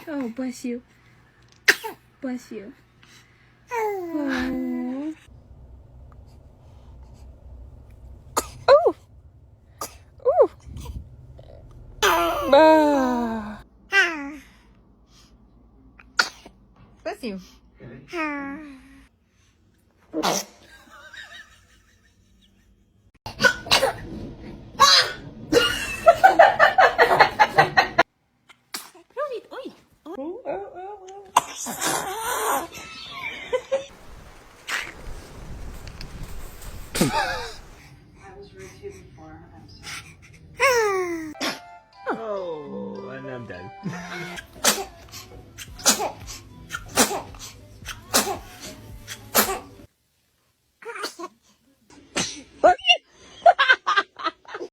Oh, bless you. Bless you. Oh. Oh. Ooh. Bah. Bless you. I was rude to you before. I'm sorry. Oh, and I'm done.